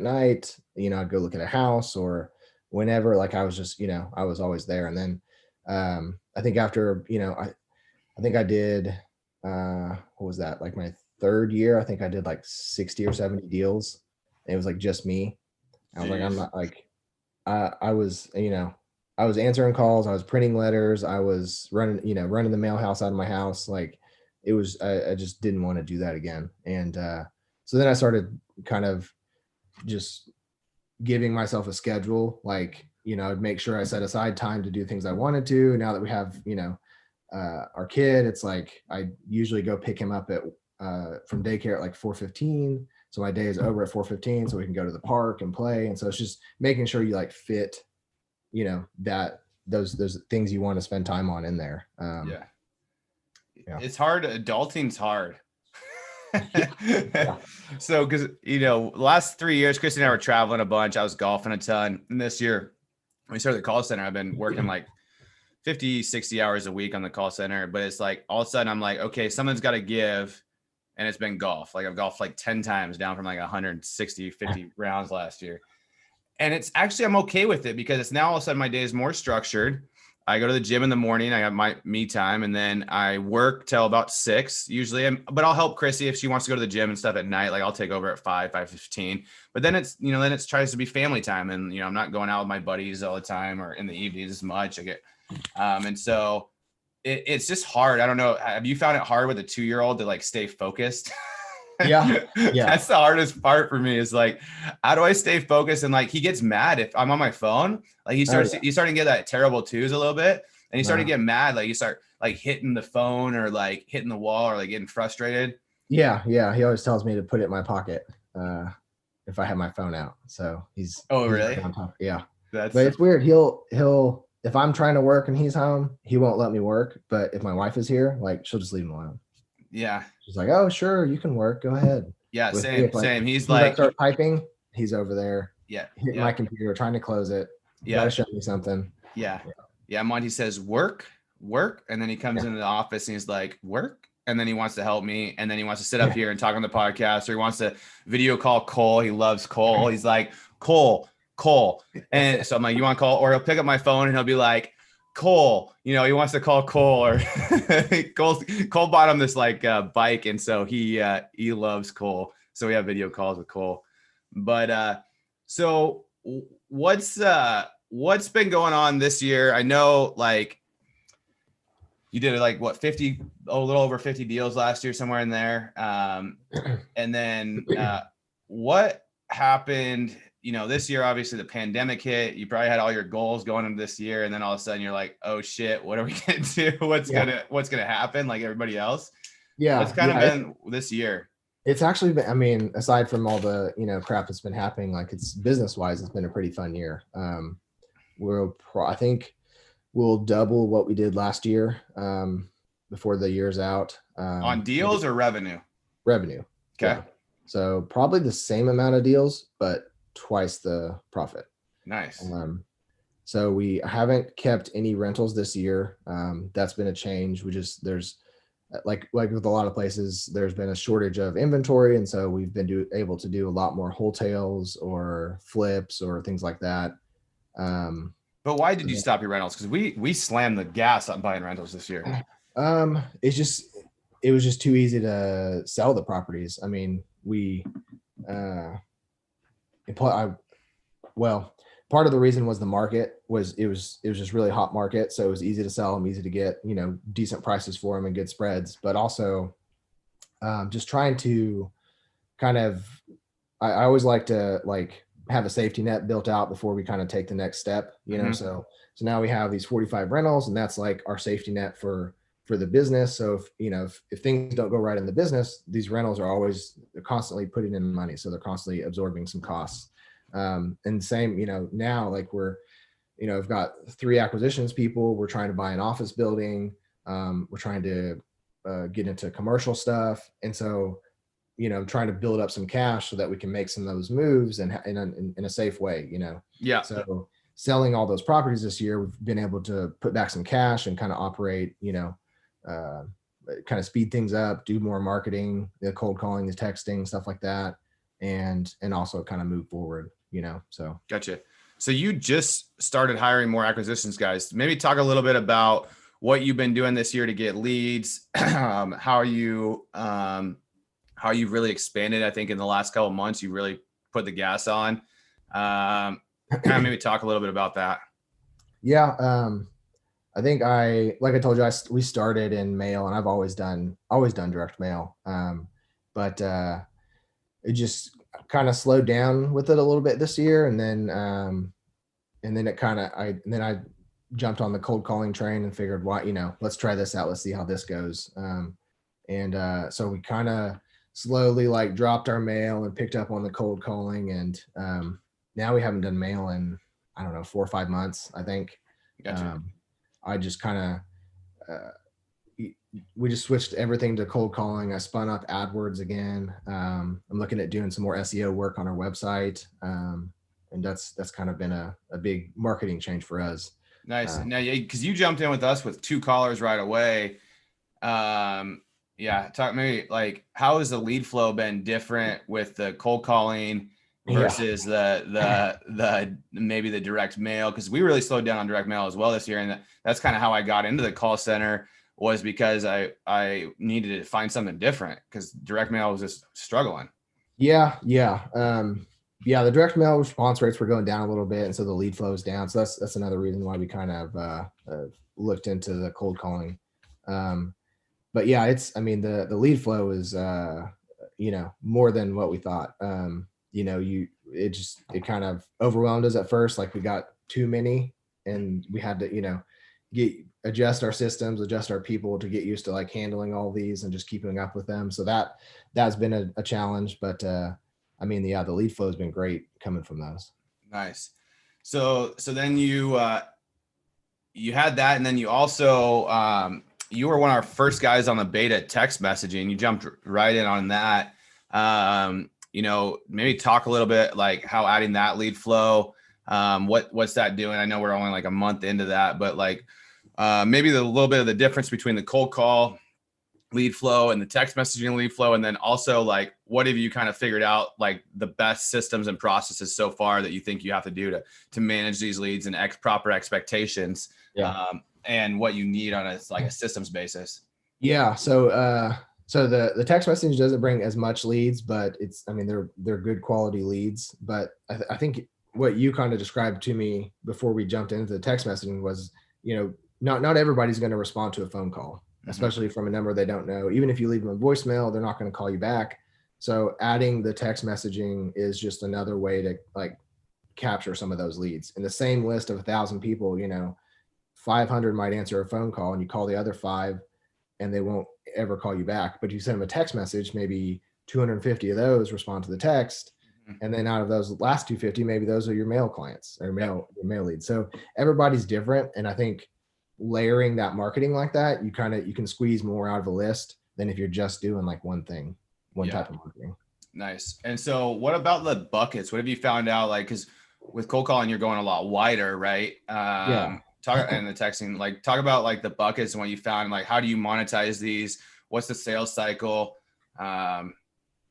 p.m, I'd go look at a house or whenever. Like, I was just, I was always there. And then, I think after, I think I did, what was that? Like my 3rd year, I think I did like 60 or 70 deals. And it was like just me. I was like, I'm not like, I was answering calls. I was printing letters. I was running the mail house out of my house. Like it was, I just didn't want to do that again. And, so then I started kind of just giving myself a schedule. Like, I'd make sure I set aside time to do things I wanted to. Now that we have, our kid, it's like, I usually go pick him up from daycare at like 4:15. So my day is over at 4:15 so we can go to the park and play. And so it's just making sure you like fit, that those things you want to spend time on in there. It's hard. Adulting's hard. Yeah. So, cause last 3 years, Christy and I were traveling a bunch. I was golfing a ton. And this year when we started the call center, I've been working like 50, 60 hours a week on the call center, but it's like, all of a sudden I'm like, okay, someone's got to give. And it's been golf. Like I've golfed like 10 times down from like 160, 50 rounds last year. And it's actually, I'm okay with it because it's now all of a sudden my day is more structured. I go to the gym in the morning. I got my me time and then I work till about 6 usually. But I'll help Chrissy if she wants to go to the gym and stuff at night. Like I'll take over at 5:15. But then it's, then it tries to be family time. And, I'm not going out with my buddies all the time or in the evenings as much. And so it's just hard. I don't know. Have you found it hard with a 2-year-old to like stay focused? Yeah. That's the hardest part for me is like, how do I stay focused? And like, he gets mad if I'm on my phone. Like he's starting to get that terrible twos a little bit. And he started to get mad. Like you start like hitting the phone or like hitting the wall or like getting frustrated. Yeah. He always tells me to put it in my pocket if I have my phone out. So he's really? On top. Yeah. But it's weird. He'll if I'm trying to work and he's home, he won't let me work. But if my wife is here, like she'll just leave him alone. Yeah. She's like, oh, sure, you can work. Go ahead. Yeah, same. He's like, like, start typing. He's over there. Yeah. Hitting my computer, trying to close it. Yeah. Gotta show me something. Yeah. Monty says, work. And then he comes into the office and he's like, work. And then he wants to help me. And then he wants to sit up here and talk on the podcast, or he wants to video call Cole. He loves Cole. He's like, Cole. And so I'm like, you want to call? Or he'll pick up my phone and he'll be like, Cole, he wants to call Cole, or Cole bought him this like bike. And so he loves Cole. So we have video calls with Cole. But so what's been going on this year? I know like you did like what, a little over 50 deals last year, somewhere in there. And then what happened this year, obviously the pandemic hit, you probably had all your goals going into this year. And then all of a sudden you're like, oh shit, what are we going to do? What's going to happen? Like everybody else. Yeah. What's kind of been this year? It's actually been, I mean, aside from all the, crap that's been happening, like it's business wise, it's been a pretty fun year. I think we'll double what we did last year before the year's out. On deals or revenue? Revenue. Okay. Yeah. So probably the same amount of deals, but twice the profit. Nice. So we haven't kept any rentals this year. That's been a change. There's like with a lot of places, there's been a shortage of inventory. And so we've been able to do a lot more wholesales or flips or things like that. But why did you stop your rentals? Because we slammed the gas on buying rentals this year. It was just too easy to sell the properties. I mean, part of the reason was the market was just really hot market. So it was easy to sell them, easy to get, decent prices for them and good spreads, but also just trying to kind of, I always like to have a safety net built out before we kind of take the next step, so now we have these 45 rentals and that's like our safety net for the business. So if things don't go right in the business, these rentals they're constantly putting in money. So they're constantly absorbing some costs. And same, now I've got 3 acquisitions people. We're trying to buy an office building. We're trying to get into commercial stuff. And so, trying to build up some cash so that we can make some of those moves and in a safe way, Yeah. So selling all those properties this year, we've been able to put back some cash and kind of operate, kind of speed things up, do more marketing, the cold calling, the texting, stuff like that. And also kind of move forward, so. Gotcha. So you just started hiring more acquisitions guys. Maybe talk a little bit about what you've been doing this year to get leads, how you've really expanded. I think in the last couple of months, you really put the gas on. Kind of maybe talk a little bit about that. Yeah. I think like I told you, we started in mail and I've always done direct mail. But it just kind of slowed down with it a little bit this year. And then I jumped on the cold calling train and figured, let's try this out. Let's see how this goes. So we kind of slowly dropped our mail and picked up on the cold calling. And now we haven't done mail in, 4 or 5 months, I think. Gotcha. I just kind of, we just switched everything to cold calling. I spun up AdWords again. I'm looking at doing some more SEO work on our website. And that's kind of been a big marketing change for us. Nice. Now, because you jumped in with us with 2 callers right away. Talk maybe how has the lead flow been different with the cold calling versus the maybe the direct mail? Because we really slowed down on direct mail as well this year. And that's kind of how I got into the call center, was because I needed to find something different because direct mail was just struggling. Yeah. The direct mail response rates were going down a little bit. And so the lead flow is down. So that's another reason why we kind of looked into the cold calling. But yeah, the lead flow is, more than what we thought. It kind of overwhelmed us at first. We got too many and we had to, adjust our systems, adjust our people to get used to handling all these and just keeping up with them. So that's been a challenge, but the lead flow has been great coming from those. Nice. So then you had that. And then you also, you were one of our first guys on the beta text messaging. You jumped right in on that. Maybe talk a little bit how adding that lead flow, what's that doing? I know we're only a month into that, but maybe a little bit of the difference between the cold call lead flow and the text messaging lead flow. And then also what have you kind of figured out, the best systems and processes so far that you think you have to do to manage these leads and proper expectations, and what you need on a systems basis. Yeah. So the text message doesn't bring as much leads, but they're good quality leads. But I think what you kind of described to me before we jumped into the text messaging was, not everybody's going to respond to a phone call, especially from a number they don't know. Even if you leave them a voicemail, they're not going to call you back. So adding the text messaging is just another way to capture some of those leads. In the same list of 1,000 people, 500 might answer a phone call, and you call the other 5 and they won't ever call you back. But you send them a text message, maybe 250 of those respond to the text. And then out of those last 250, maybe those are your mail clients or your mail leads. So everybody's different. And I think layering that marketing like that, you can squeeze more out of a list than if you're just doing like one thing, one type of marketing. Nice. And so what about the buckets? What have you found out? Like, cause with cold calling, you're going a lot wider, right? Talk and the texting, like talk about like the buckets and what you found, like, how do you monetize these? What's the sales cycle? So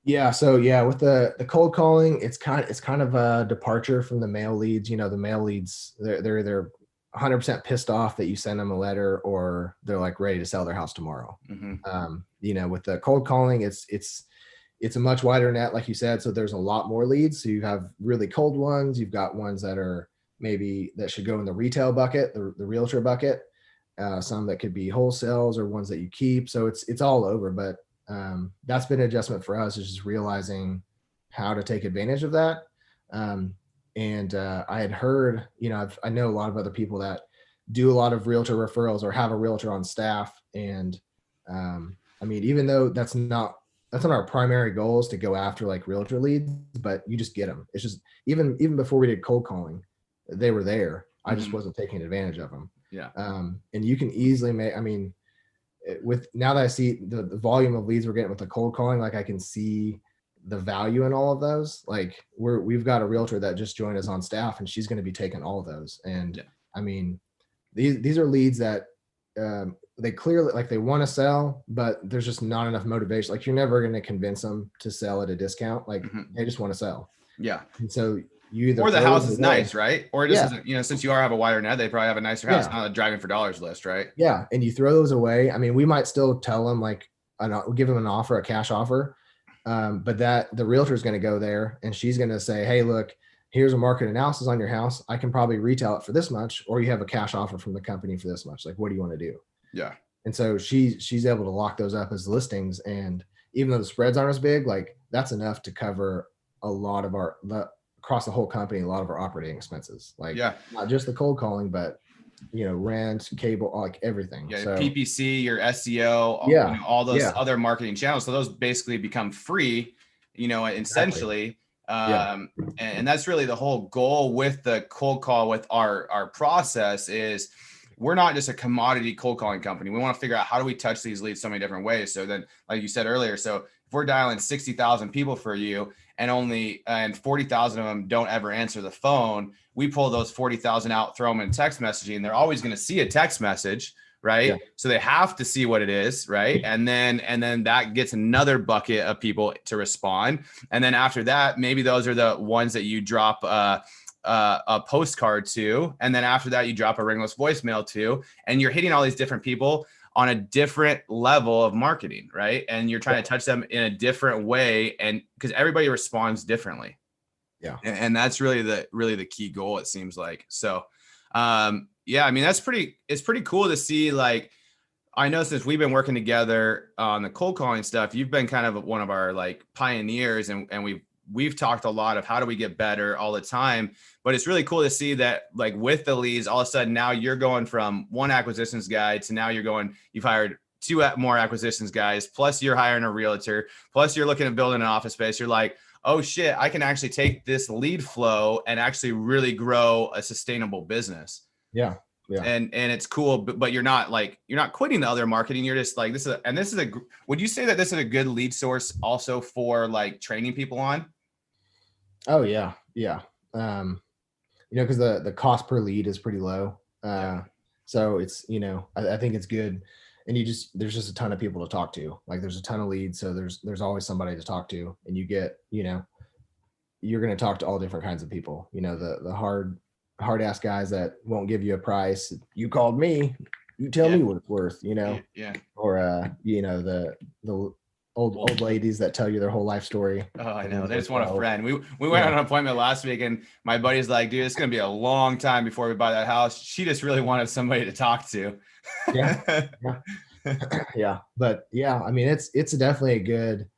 with the cold calling, it's kind of a departure from the mail leads. The mail leads, they're either 100% pissed off that you send them a letter, or they're like ready to sell their house tomorrow. With the cold calling, it's a much wider net, like you said. So there's a lot more leads. So you have really cold ones. You've got ones that are maybe that should go in the retail bucket, the realtor bucket, some that could be wholesales or ones that you keep. So it's all over, but that's been an adjustment for us, is just realizing how to take advantage of that. I had heard, I know a lot of other people that do a lot of realtor referrals or have a realtor on staff. And even though that's not our primary goal, is to go after like realtor leads, but you just get them. It's just, even before we did cold calling, they were there. I just wasn't taking advantage of them. Yeah. And you can easily make, with now that I see the volume of leads we're getting with the cold calling, like I can see the value in all of those. Like we've got a realtor that just joined us on staff, and she's going to be taking all of those. And these are leads that they clearly, like, they want to sell, but there's just not enough motivation. Like, you're never going to convince them to sell at a discount. Like they just want to sell. Yeah. And so you either, or the house is nice, right? Or it just isn't, since you have a wider net, they probably have a nicer house, not a driving for dollars list, right? Yeah. And you throw those away. We might still tell them, like, give them an offer, a cash offer. But that the realtor is going to go there, and she's going to say, hey, look, here's a market analysis on your house. I can probably retail it for this much, or you have a cash offer from the company for this much. Like, what do you want to do? Yeah. And so she's able to lock those up as listings. And even though the spreads aren't as big, like, that's enough to cover a lot of across the whole company, a lot of our operating expenses. Like, not just the cold calling, but rent, cable, like everything. Yeah. So, PPC, your SEO, all those other marketing channels. So those basically become free, essentially. Exactly. And that's really the whole goal with the cold call, with our process, is we're not just a commodity cold calling company. We want to figure out, how do we touch these leads so many different ways? So then, like you said earlier, so if we're dialing 60,000 people for you, and 40,000 of them don't ever answer the phone, we pull those 40,000 out, throw them in text messaging. They're always going to see a text message, right? Yeah. So they have to see what it is, right? And then that gets another bucket of people to respond. And then after that, maybe those are the ones that you drop a postcard to. And then after that, you drop a ringless voicemail to, and you're hitting all these different people on a different level of marketing, right? And you're trying to touch them in a different way, and because everybody responds differently. Yeah. And that's really the key goal, it seems like. So, it's pretty cool to see. Like, I know since we've been working together on the cold calling stuff, you've been kind of one of our like pioneers, and we've talked a lot of how do we get better all the time. But it's really cool to see that, like, with the leads, all of a sudden now you're going from one acquisitions guy to now you've hired 2 more acquisitions guys, plus you're hiring a realtor, plus you're looking at building an office space. You're like, oh shit, I can actually take this lead flow and actually really grow a sustainable business. Yeah. Yeah. And it's cool, but you're not quitting the other marketing. You're just like, would you say that this is a good lead source also for like training people on? Oh yeah. Yeah. Because the cost per lead is pretty low. So it's, I think it's good. And there's just a ton of people to talk to. Like, there's a ton of leads. So there's always somebody to talk to, and you get, you're going to talk to all different kinds of people, the hard ass guys that won't give you a price. You called me, you tell me what it's worth, Yeah. Or, the old ladies that tell you their whole life story. Oh, I know. They just want a friend. We went on an appointment last week, and my buddy's like, dude, it's going to be a long time before we buy that house. She just really wanted somebody to talk to. Yeah. Yeah. Yeah. But yeah, it's definitely a good,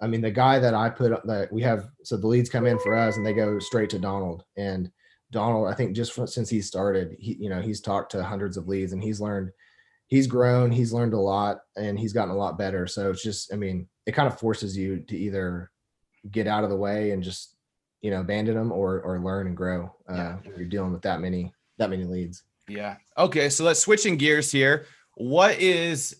I mean, the guy that I put that we have, so the leads come in for us and they go straight to Donald. And Donald, I think since he started, he's talked to hundreds of leads and he's grown, he's learned a lot, and he's gotten a lot better. So it's just, I mean, it kind of forces you to either get out of the way and just, abandon them or learn and grow. When you're dealing with that many leads. Yeah. Okay. So let's switching gears here. What's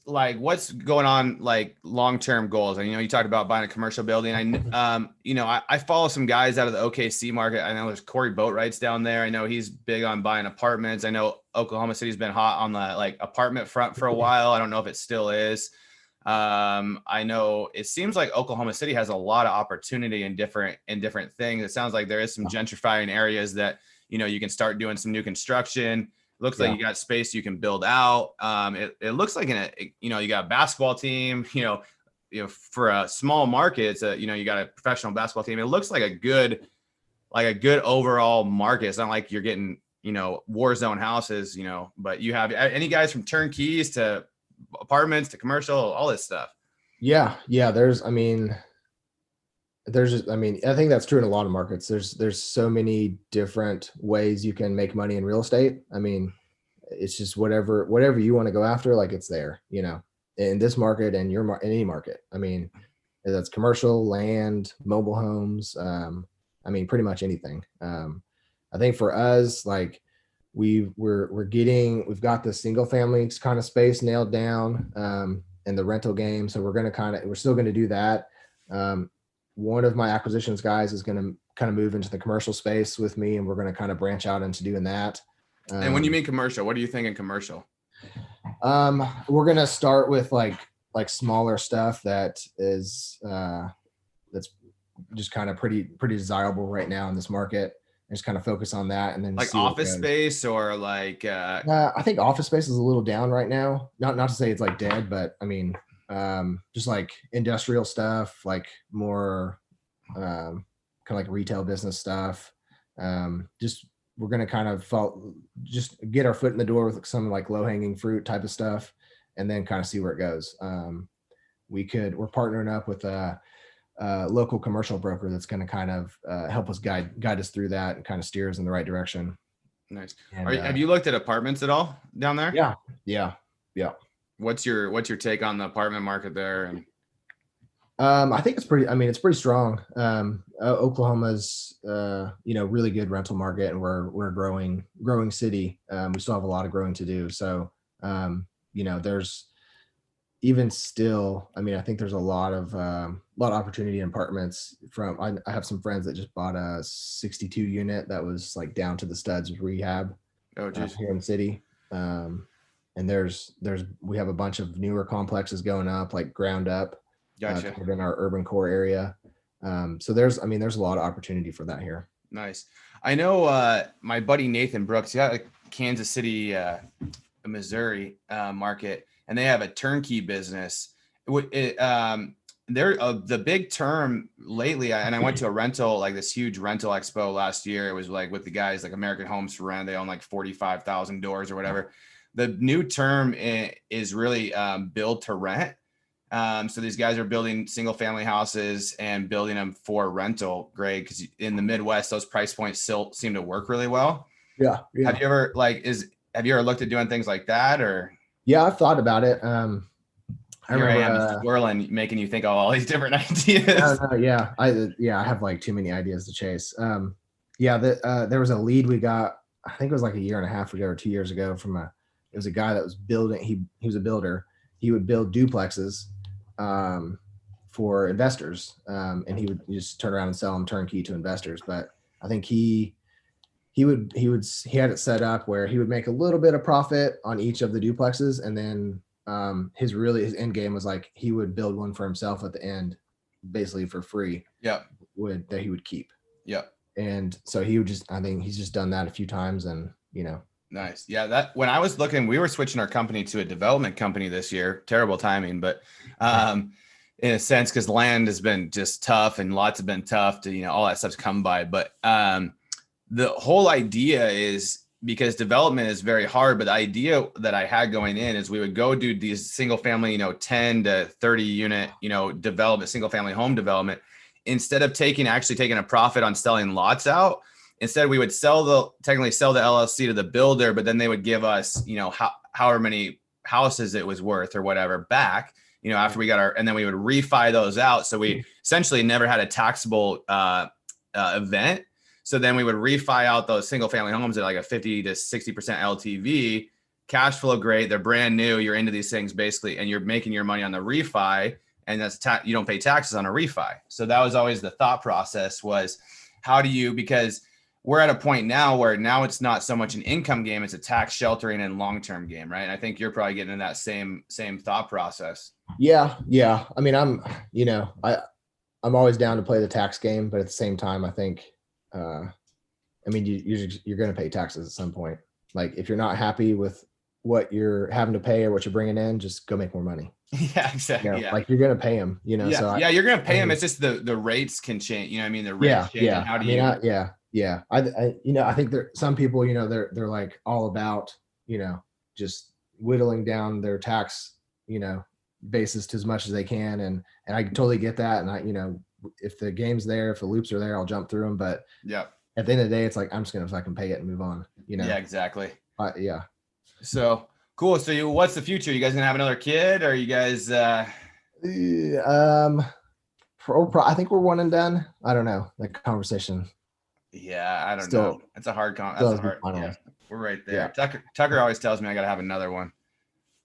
going on, like long-term goals? And, you talked about buying a commercial building. I follow some guys out of the OKC market. I know there's Corey Boatwright's down there. I know he's big on buying apartments. I know Oklahoma City's been hot on the apartment front for a while. I don't know if it still is. I know it seems like Oklahoma City has a lot of opportunity in different things. It sounds like there is some gentrifying areas that, you can start doing some new construction. Looks like you got space you can build out. It looks like you got a basketball team, for a small market, it's you got a professional basketball team. It looks like a good overall market. It's not like you're getting, war zone houses, but you have any guys from turnkeys to apartments to commercial, all this stuff. Yeah. I think that's true in a lot of markets. There's so many different ways you can make money in real estate. I mean, it's just whatever you want to go after, like it's there, in this market and in any market. I mean, that's commercial, land, mobile homes. Pretty much anything. I think for us, like we've got the single family kind of space nailed down, in the rental game. So we're still going to do that. One of my acquisitions guys is going to kind of move into the commercial space with me, and we're going to kind of branch out into doing that. And when you mean commercial, what do you think in commercial? We're going to start with like smaller stuff that is, that's just kind of pretty desirable right now in this market. Just kind of focus on that, and then like office space or I think office space is a little down right now. Not to say it's like dead, but I mean, just like industrial stuff, like more kind of like retail business stuff. We're going to kind of just get our foot in the door with some like low hanging fruit type of stuff, and then kind of see where it goes. We're partnering up with a local commercial broker that's going to kind of help us guide us through that and kind of steer us in the right direction. Nice. And, have you looked at apartments at all down there? Yeah. What's your take on the apartment market there? And I think it's pretty strong. Oklahoma's really good rental market, and we're a growing city. We still have a lot of growing to do. So there's even still, I think there's a lot of opportunity in apartments. I have some friends that just bought a 62 unit that was like down to the studs with rehab. Oh, geez. Here in the city. And we have a bunch of newer complexes going up, like ground up. Gotcha. In our urban core area. So there's a lot of opportunity for that here. Nice. I know my buddy Nathan Brooks, he got a Kansas City, Missouri market, and they have a turnkey business. The big term lately, and I went to a rental, like this huge rental expo last year. It was like with the guys like American Homes for Rent. They own like 45,000 doors or whatever. The new term is really build to rent. So these guys are building single family houses and building them for rental, Greg, because in the Midwest, those price points still seem to work really well. Yeah. Have you ever looked at doing things like that, or? Yeah, I've thought about it. I remember swirling, making you think of all these different ideas. I have like too many ideas to chase. There was a lead we got, I think it was like a year and a half ago or 2 years ago it was a guy that was building, he was a builder. He would build duplexes for investors, and he would just turn around and sell them turnkey to investors. But I think he had it set up where he would make a little bit of profit on each of the duplexes, and then his end game was like he would build one for himself at the end, basically for free. Yeah, that he would keep. Yeah, and so I think he's just done that a few times, and Nice. Yeah. That when I was looking, we were switching our company to a development company this year. Terrible timing, but in a sense, because land has been just tough and lots have been tough to, all that stuff's come by. But the whole idea is because development is very hard. But the idea that I had going in is we would go do these single family, 10 to 30 unit, development, single family home development. Instead of taking a profit on selling lots out, instead we would technically sell the LLC to the builder, but then they would give us, however many houses it was worth or whatever back, after we got and then we would refi those out. So we essentially never had a taxable event. So then we would refi out those single family homes at like a 50 to 60% LTV, cash flow great. They're brand new. You're into these things basically, and you're making your money on the refi, and that's you don't pay taxes on a refi. So that was always the thought process, was how do you, because we're at a point now where now it's not so much an income game, it's a tax sheltering and long-term game, right? And I think you're probably getting in that same thought process. Yeah. I mean, I'm always down to play the tax game, but at the same time, I think, you're going to pay taxes at some point. Like if you're not happy with what you're having to pay or what you're bringing in, just go make more money. Yeah, exactly. Like you're going to pay them, Yeah, so you're going to pay them. It's just the rates can change. The rates change. Yeah. How do you? Yeah. I think some people, they're like all about, just whittling down their tax, basis to as much as they can. And I totally get that. And if the game's there, if the loops are there, I'll jump through them. But yeah, at the end of the day, it's like, I'm just going to fucking pay it and move on, Yeah, exactly. Yeah. So cool. So what's the future? You guys gonna have another kid, or you guys? I think we're one and done. I don't know. The conversation. Yeah, I don't know. It's a hard yeah, we're right there. Yeah. Tucker always tells me I gotta have another one.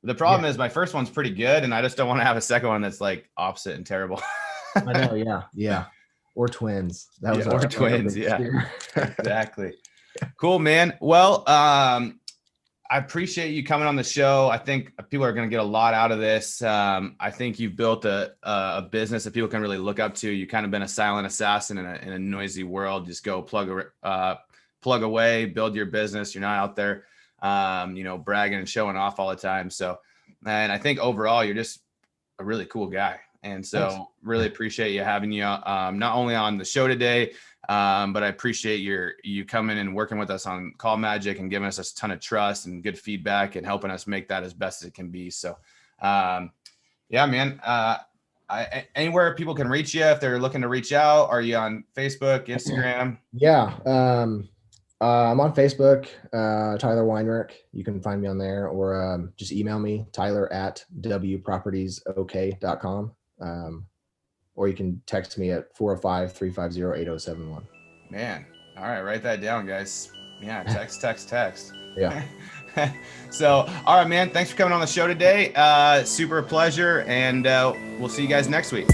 The problem is my first one's pretty good, and I just don't want to have a second one that's like opposite and terrible. I know. Yeah. Or twins. That was or twins. Yeah, exactly. Cool, man. Well, I appreciate you coming on the show. I think people are going to get a lot out of this. I think you've built a business that people can really look up to. You've kind of been a silent assassin in a noisy world. Just go plug away, build your business. You're not out there, bragging and showing off all the time. So, and I think overall, you're just a really cool guy. And so really appreciate you having you not only on the show today, but I appreciate you coming and working with us on Call Magic and giving us a ton of trust and good feedback and helping us make that as best as it can be. So, yeah, man, anywhere people can reach you if they're looking to reach out. Are you on Facebook, Instagram? Yeah. I'm on Facebook, Tyler Weinrich. You can find me on there, or just email me, tyler@wpropertiesok.com. Or you can text me at 405-350-8071. Man. All right. Write that down, guys. Yeah. Text. Yeah. So, all right, man. Thanks for coming on the show today. Super pleasure. And we'll see you guys next week.